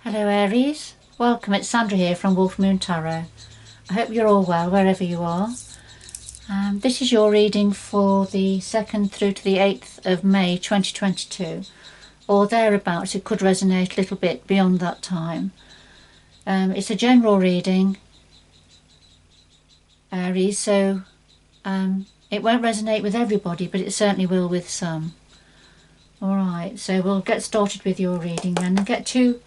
Hello Aries, welcome, it's Sandra here from Wolf Moon Tarot. I hope you're all well wherever you are. This is your reading for the 2nd through to the 8th of May 2022, or thereabouts. It could resonate a little bit beyond that time. It's a general reading, Aries, so it won't resonate with everybody, but it certainly will with some. Alright, so we'll get started with your reading then and get two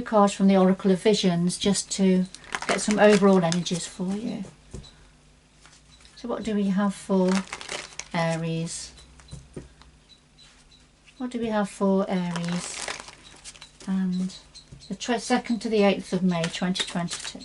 cards from the Oracle of Visions just to get some overall energies for you. So what do we have for Aries? What do we have for Aries? And the 2nd to the 8th of May 2022.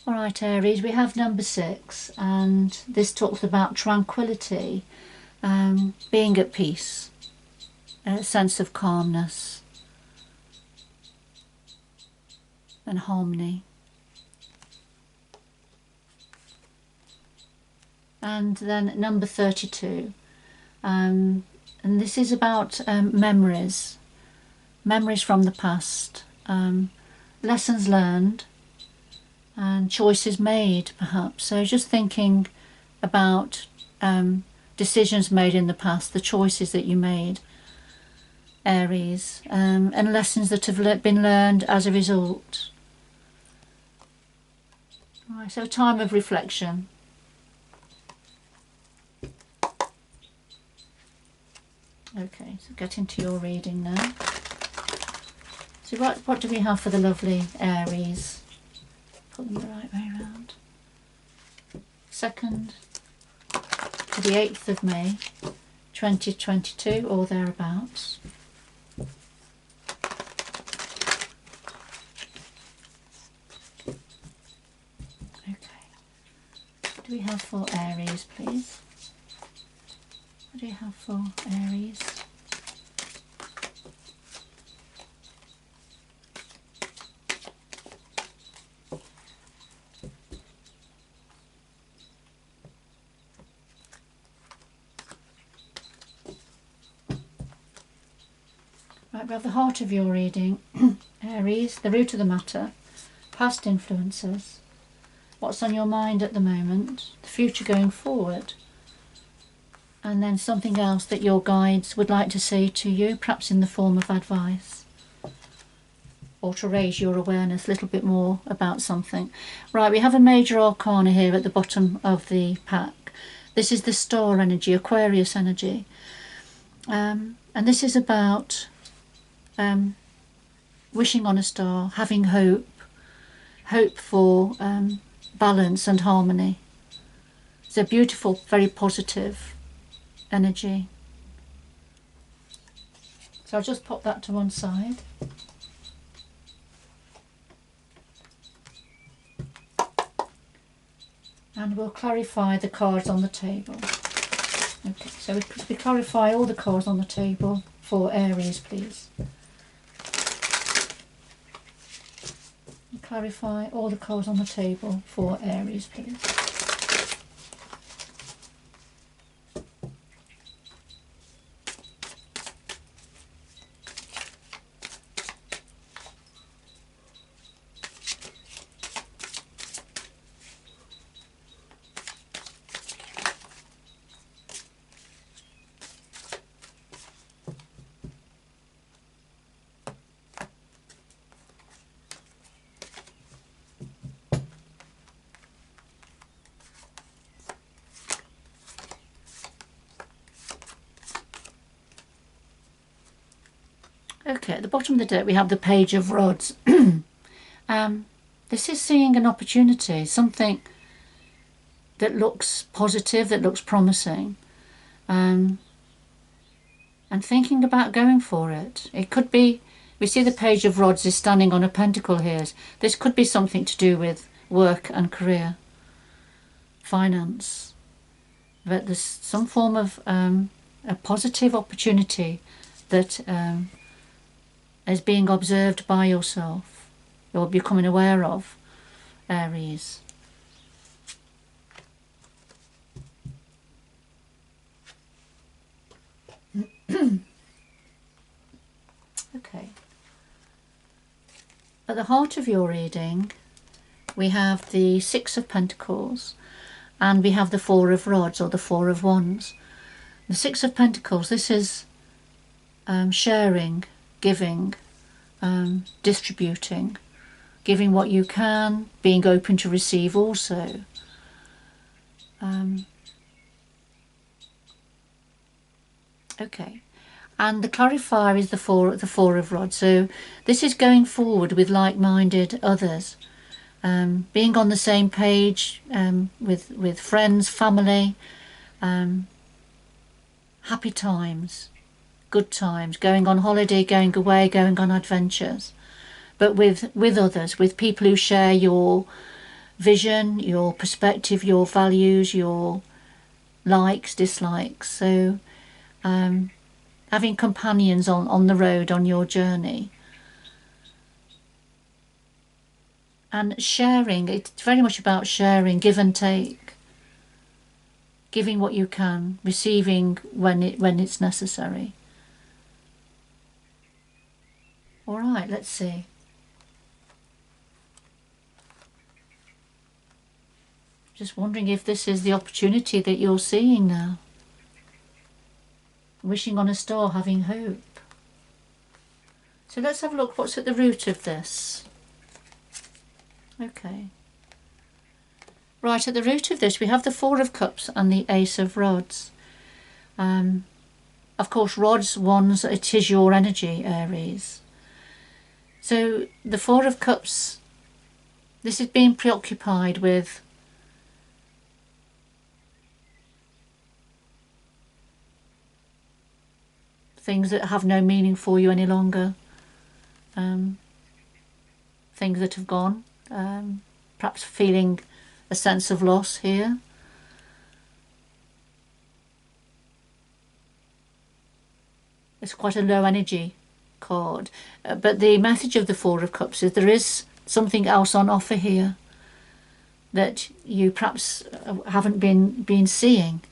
Alright Aries, we have number 6, and this talks about tranquility, being at peace, a sense of calmness and harmony. And then number 32, and this is about memories from the past, lessons learned, and choices made perhaps. So just thinking about decisions made in the past, the choices that you made, Aries, and lessons that have been learned as a result. Right, so a time of reflection. Okay, so get into your reading now. So what do we have for the lovely Aries? Put them the right way around. 2nd to the 8th of May 2022, or thereabouts. Okay. What do we have for Aries, please? What do you have for Aries? Right, we have the heart of your reading, Aries, the root of the matter, past influences, what's on your mind at the moment, the future going forward, and then something else that your guides would like to say to you, perhaps in the form of advice, or to raise your awareness a little bit more about something. Right, we have a major arcana here at the bottom of the pack. This is the star energy, Aquarius energy, and this is about wishing on a star, having hope for balance and harmony. It's a beautiful, very positive energy. So I'll just pop that to one side. And we'll clarify the cards on the table. Okay, so we clarify all the cards on the table for Aries, please. Clarify all the cards on the table for Aries, please. Okay, at the bottom of the deck we have the Page of Rods. This is seeing an opportunity, something that looks positive, that looks promising, and thinking about going for it. It could be, we see the Page of Rods is standing on a pentacle here. This could be something to do with work and career, finance, but there's some form of a positive opportunity that is being observed by yourself or becoming aware of, Aries. Okay. At the heart of your reading, we have the Six of Pentacles and we have the Four of Rods, or the Four of Wands. The Six of Pentacles, this is sharing, giving, distributing, giving what you can, being open to receive also. Okay. And the clarifier is the four of rods. So this is going forward with like-minded others, being on the same page with friends, family, happy times, good times, going on holiday, going away, going on adventures, but with others, with people who share your vision, your perspective, your values, your likes, dislikes. So having companions on the road, on your journey. And sharing, it's very much about sharing, give and take. Giving what you can, receiving when it's necessary. All right, let's see. Just wondering if this is the opportunity that you're seeing now. Wishing on a star, having hope. So let's have a look what's at the root of this. Okay. Right, at the root of this we have the Four of Cups and the Ace of Rods. Of course, rods, wands, it is your energy, Aries. So the Four of Cups, this is being preoccupied with things that have no meaning for you any longer, things that have gone, perhaps feeling a sense of loss here. It's quite a low energy card, but the message of the Four of Cups is there is something else on offer here that you perhaps haven't been seeing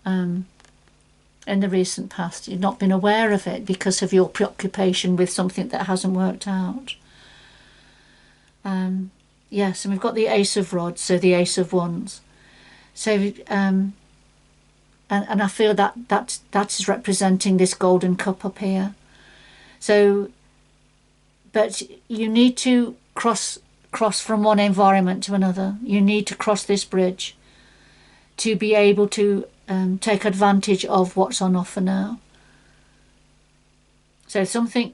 in the recent past. You've not been aware of it because of your preoccupation with something that hasn't worked out. Yes, and we've got the Ace of Rods, so the Ace of Wands. So, and I feel that is representing this golden cup up here. So, but you need to cross from one environment to another. You need to cross this bridge to be able to take advantage of what's on offer now. So something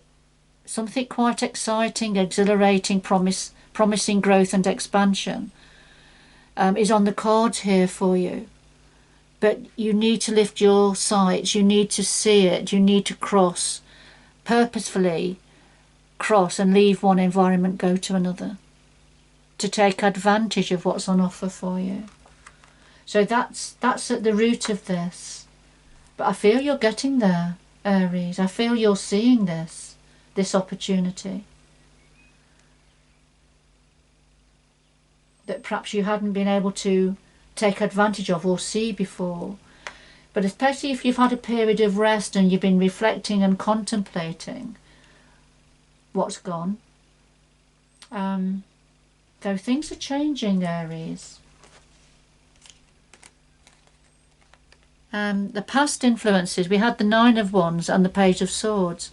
quite exciting, exhilarating, promising growth and expansion is on the cards here for you. But you need to lift your sights, you need to see it, you need to cross, purposefully cross and leave one environment, go to another, to take advantage of what's on offer for you. So that's at the root of this. But I feel you're getting there, Aries. I feel you're seeing this opportunity that perhaps you hadn't been able to take advantage of or see before. But especially if you've had a period of rest and you've been reflecting and contemplating what's gone. Though things are changing, Aries. The past influences, we had the Nine of Wands and the Page of Swords.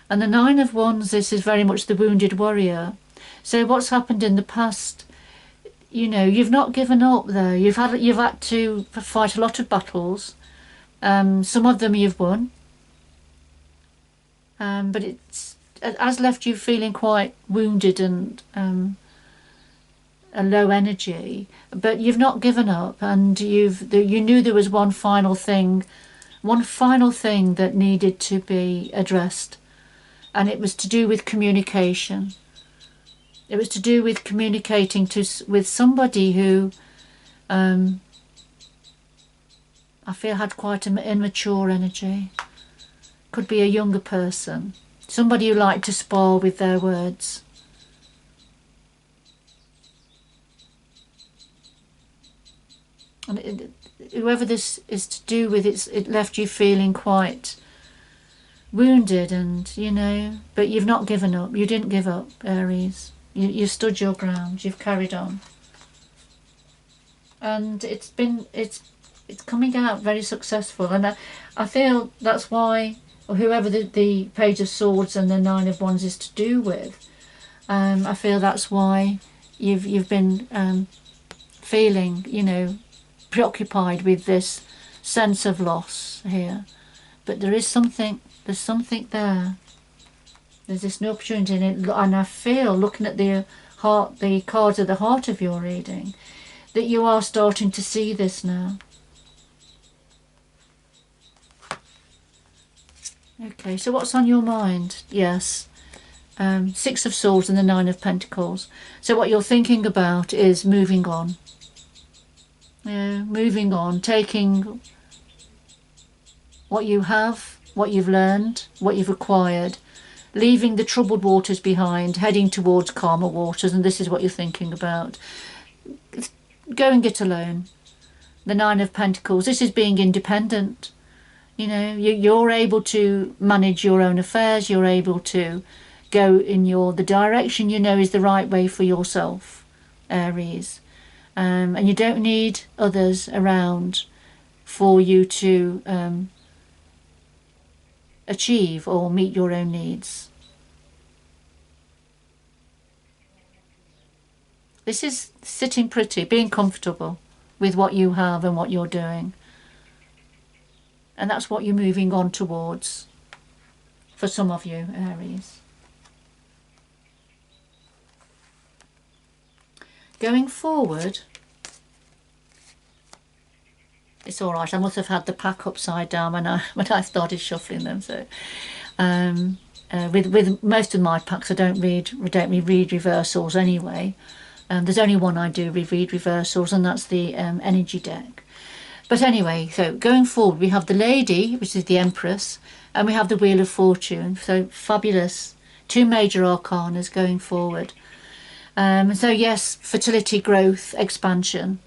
And the Nine of Wands, this is very much the wounded warrior. So what's happened in the past, you know, you've not given up though. You've had to fight a lot of battles. Some of them you've won. But it has left you feeling quite wounded and a low energy, but you've not given up, and you knew there was one final thing that needed to be addressed, and it was to do with communication. It was to do with communicating with somebody who I feel had quite an immature energy. Could be a younger person. Somebody who liked to spar with their words. And whoever this is to do with, it left you feeling quite wounded, and but you've not given up. You didn't give up, Aries. You've stood your ground. You've carried on, and it's coming out very successful. And I feel that's why, or whoever the Page of Swords and the Nine of Wands is to do with, I feel that's why you've been feeling preoccupied with this sense of loss here. But there is something. There's something there. There's this new opportunity in it, and I feel, looking at the cards of the heart of your reading, that you are starting to see this now. Okay, so what's on your mind? Yes, Six of Swords and the Nine of Pentacles. So what you're thinking about is moving on. Moving on, taking what you have, what you've learned, what you've acquired, leaving the troubled waters behind, heading towards calmer waters, and this is what you're thinking about. Going it alone. The Nine of Pentacles, this is being independent. You're able to manage your own affairs, you're able to go in the direction is the right way for yourself, Aries. And you don't need others around for you to achieve or meet your own needs. This is sitting pretty, being comfortable with what you have and what you're doing. And that's what you're moving on towards for some of you, Aries. Going forward, it's all right. I must have had the pack upside down when I started shuffling them. So, with most of my packs, I don't read reversals anyway. There's only one I do read reversals, and that's the energy deck. But anyway, so going forward, we have the Lady, which is the Empress, and we have the Wheel of Fortune. So fabulous, two major arcanas going forward. So yes, fertility, growth, expansion.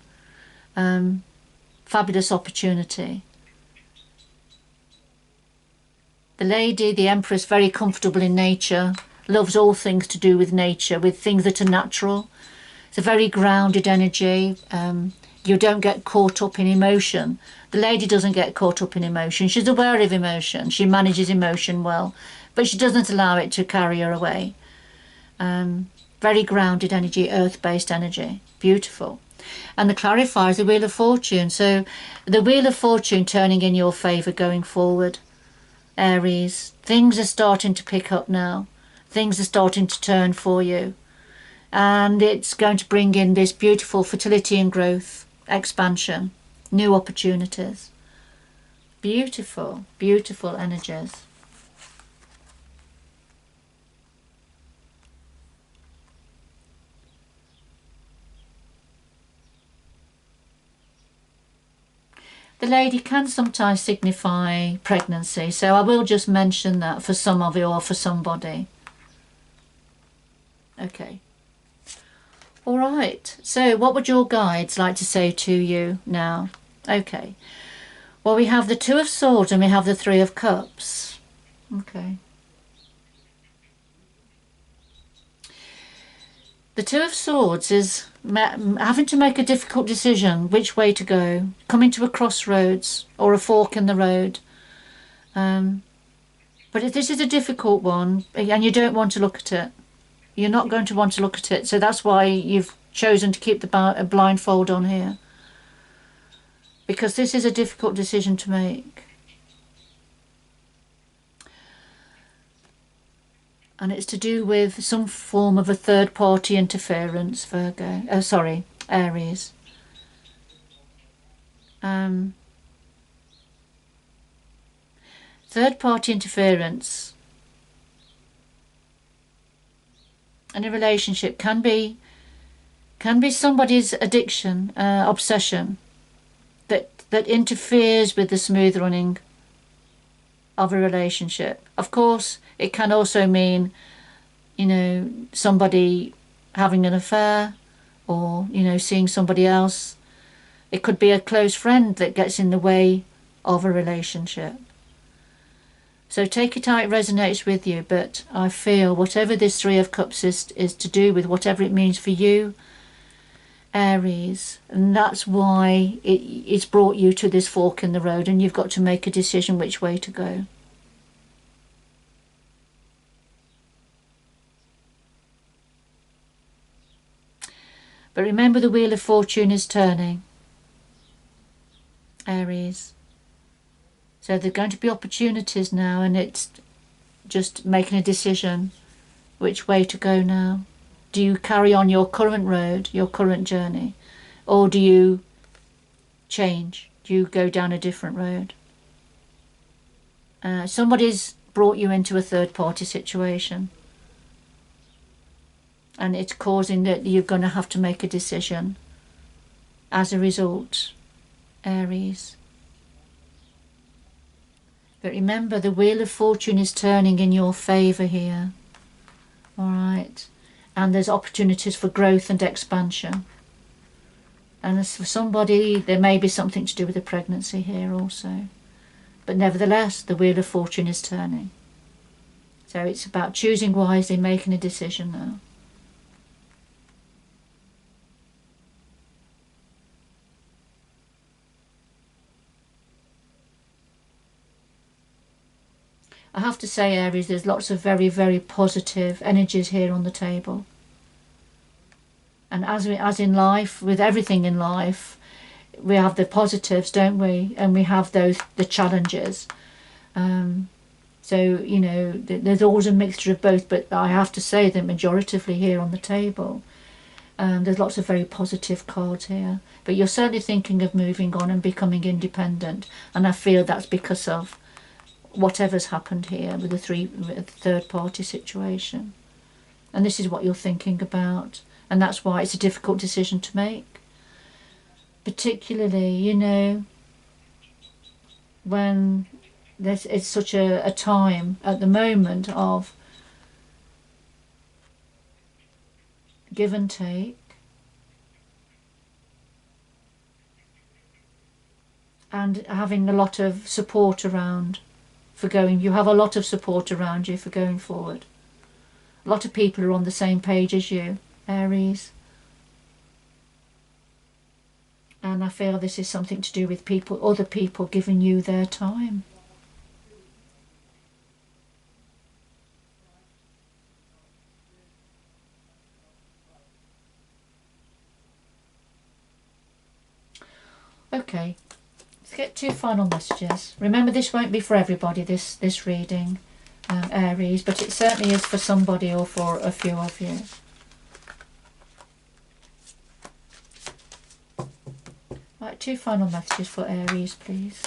Fabulous opportunity. The Lady, the Empress, very comfortable in nature, loves all things to do with nature, with things that are natural. It's a very grounded energy. You don't get caught up in emotion. The Lady doesn't get caught up in emotion. She's aware of emotion. She manages emotion well, but she doesn't allow it to carry her away. Very grounded energy, earth-based energy. Beautiful. And the clarifier is the Wheel of Fortune. So the Wheel of Fortune turning in your favour going forward, Aries. Things are starting to pick up now. Things are starting to turn for you. And it's going to bring in this beautiful fertility and growth, expansion, new opportunities. Beautiful, beautiful energies. The Lady can sometimes signify pregnancy, so I will just mention that for some of you or for somebody. Okay. All right, so what would your guides like to say to you now? Okay. Well, we have the Two of Swords and we have the Three of Cups. Okay. The Two of Swords is having to make a difficult decision which way to go, coming to a crossroads or a fork in the road. But this is a difficult one and you don't want to look at it. You're not going to want to look at it, so that's why you've chosen to keep the blindfold on here. Because this is a difficult decision to make. And it's to do with some form of a third-party interference, Aries. Third-party interference in a relationship can be somebody's addiction, obsession, that that interferes with the smooth running of a relationship. Of course, it can also mean, you know, somebody having an affair, or, you know, seeing somebody else. It could be a close friend that gets in the way of a relationship. So take it how it resonates with you, but I feel whatever this Three of Cups is to do with, whatever it means for you, Aries, and that's why it's brought you to this fork in the road, and you've got to make a decision which way to go. But remember, the Wheel of Fortune is turning, Aries. So there are going to be opportunities now, and it's just making a decision which way to go now. Do you carry on your current road, your current journey, or do you change? Do you go down a different road? Somebody's brought you into a third-party situation, and it's causing that you're going to have to make a decision as a result, Aries. But remember, the Wheel of Fortune is turning in your favour here. Alright? And there's opportunities for growth and expansion. And as for somebody, there may be something to do with a pregnancy here also. But nevertheless, the Wheel of Fortune is turning. So it's about choosing wisely, making a decision now. I have to say, Aries, there's lots of very, very positive energies here on the table. And as in life, with everything in life, we have the positives, don't we? And we have the challenges. So, you know, there's always a mixture of both. But I have to say that majoritively here on the table, there's lots of very positive cards here. But you're certainly thinking of moving on and becoming independent. And I feel that's because of whatever's happened here with the third party situation. And this is what you're thinking about, and that's why it's a difficult decision to make, particularly, you know, when it's such a time at the moment of give and take, and having a lot of support around for going. You have a lot of support around you for going forward. A lot of people are on the same page as you, Aries. And I feel this is something to do with people, other people giving you their time. Okay. Let's get two final messages. Remember, this won't be for everybody, this reading, Aries, but it certainly is for somebody or for a few of you. Right, two final messages for Aries, please.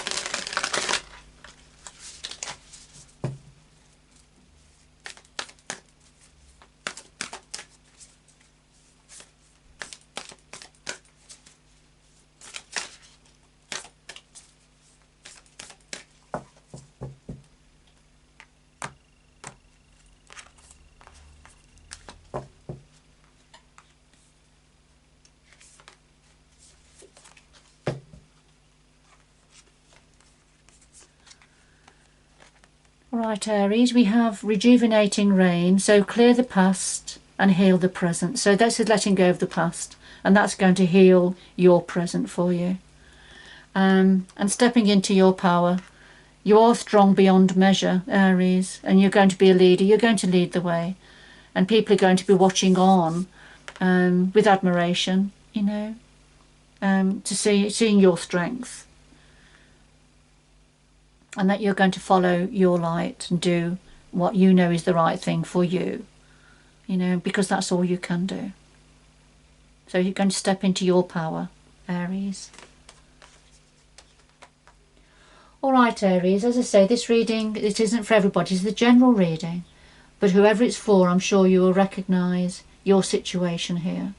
Right, Aries, we have rejuvenating rain, so clear the past and heal the present. So this is letting go of the past, and that's going to heal your present for you. And stepping into your power. You are strong beyond measure, Aries, and you're going to be a leader. You're going to lead the way, and people are going to be watching on with admiration, you know, to seeing your strength. And that you're going to follow your light and do what you know is the right thing for you, you know, because that's all you can do. So you're going to step into your power, Aries. All right, Aries, as I say, this reading, it isn't for everybody. It's the general reading. But whoever it's for, I'm sure you will recognise your situation here.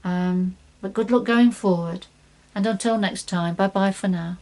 But good luck going forward. And until next time, bye bye for now.